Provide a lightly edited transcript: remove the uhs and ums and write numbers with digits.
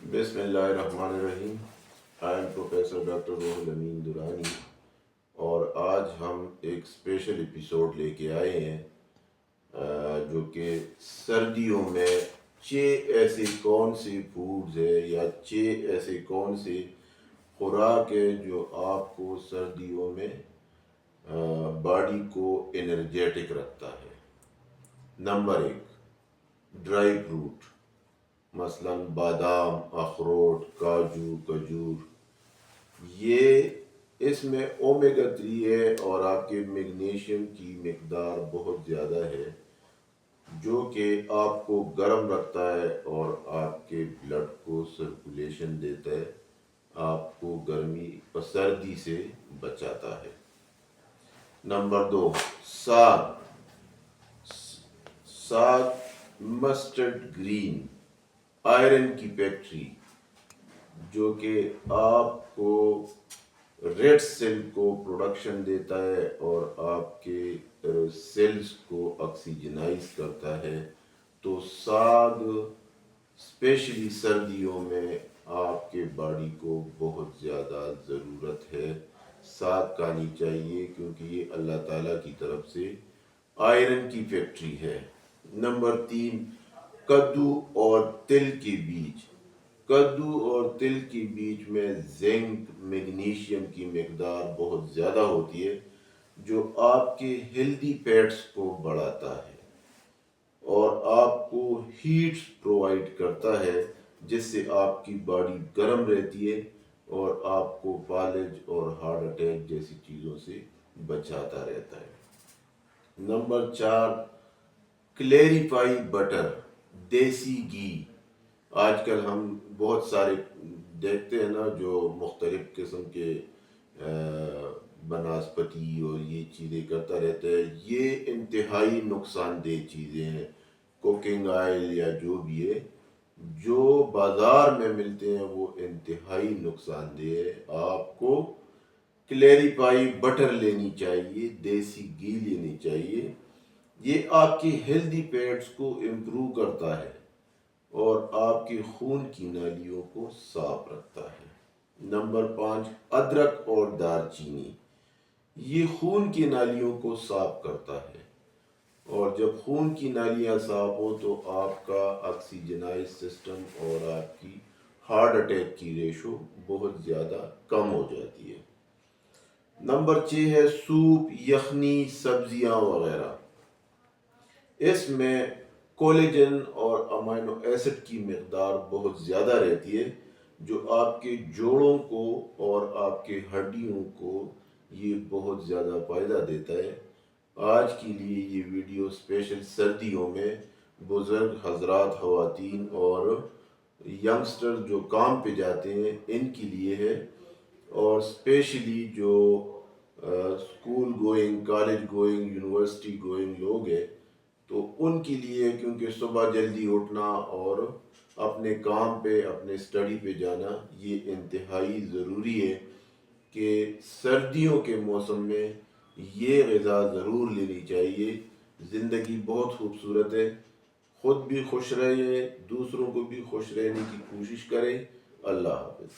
بسم اللہ الرحمن الرحیم۔ آئی ایم پروفیسر ڈاکٹر روح الامین درانی، اور آج ہم ایک اسپیشل ایپیسوڈ لے کے آئے ہیں جو کہ سردیوں میں 6 ایسے کون سے فوڈز ہے یا 6 ایسے کون سے خوراک ہے جو آپ کو سردیوں میں باڈی کو انرجیٹک رکھتا ہے۔ نمبر 1، ڈرائی فروٹ، مثلا بادام، اخروٹ، کاجو، کھجور۔ یہ اس میں اومیگا 3 ہے اور آپ کے میگنیشیم کی مقدار بہت زیادہ ہے، جو کہ آپ کو گرم رکھتا ہے اور آپ کے بلڈ کو سرکولیشن دیتا ہے، آپ کو گرمی اور سردی سے بچاتا ہے۔ نمبر 2، ساگ۔ ساگ مسٹرڈ گرین، آئرن کی فیکٹری، جو کہ آپ کو ریڈ سیل کو پروڈکشن دیتا ہے اور آپ کے سیلز کو آکسیجنائز کرتا ہے۔ تو ساگ اسپیشلی سردیوں میں آپ کے باڈی کو بہت زیادہ ضرورت ہے، ساگ کھانی چاہیے کیونکہ یہ اللہ تعالیٰ کی طرف سے آئرن کی فیکٹری ہے۔ نمبر 3، کدو اور تل کے بیج۔ کدو اور تل کے بیج میں زنک، میگنیشیم کی مقدار بہت زیادہ ہوتی ہے، جو آپ کے ہیلدی فیٹس کو بڑھاتا ہے اور آپ کو ہیٹ پرووائڈ کرتا ہے، جس سے آپ کی باڈی گرم رہتی ہے اور آپ کو فالج اور ہارٹ اٹیک جیسی چیزوں سے بچاتا رہتا ہے۔ نمبر 4، کلیریفائی بٹر، دیسی گھی۔ آج کل ہم بہت سارے دیکھتے ہیں نا جو مختلف قسم کے بناسپتی اور یہ چیزیں کرتا رہتا ہے، یہ انتہائی نقصان دہ چیزیں ہیں۔ کوکنگ آئل یا جو بھی ہے جو بازار میں ملتے ہیں وہ انتہائی نقصان دہ ہے۔ آپ کو کلیریفائی بٹر لینی چاہیے، دیسی گھی لینی چاہیے۔ یہ آپ کی ہیلدی فیٹس کو امپروو کرتا ہے اور آپ کے خون کی نالیوں کو صاف رکھتا ہے۔ نمبر 5، ادرک اور دار چینی۔ یہ خون کی نالیوں کو صاف کرتا ہے، اور جب خون کی نالیاں صاف ہو تو آپ کا آکسیجنائز سسٹم اور آپ کی ہارٹ اٹیک کی ریشو بہت زیادہ کم ہو جاتی ہے۔ نمبر 6 ہے سوپ، یخنی، سبزیاں وغیرہ۔ اس میں کولیجن اور امینو ایسڈ کی مقدار بہت زیادہ رہتی ہے، جو آپ کے جوڑوں کو اور آپ کے ہڈیوں کو یہ بہت زیادہ فائدہ دیتا ہے۔ آج کے لیے یہ ویڈیو اسپیشل سردیوں میں بزرگ حضرات، خواتین اور ینگسٹر جو کام پہ جاتے ہیں ان کے لیے ہے، اور اسپیشلی جو school going, college going, university going لوگ ہیں تو ان کے لیے، کیونکہ صبح جلدی اٹھنا اور اپنے کام پہ، اپنے اسٹڈی پہ جانا یہ انتہائی ضروری ہے کہ سردیوں کے موسم میں یہ غذا ضرور لینی چاہیے۔ زندگی بہت خوبصورت ہے، خود بھی خوش رہے، دوسروں کو بھی خوش رہنے کی کوشش کریں۔ اللہ حافظ۔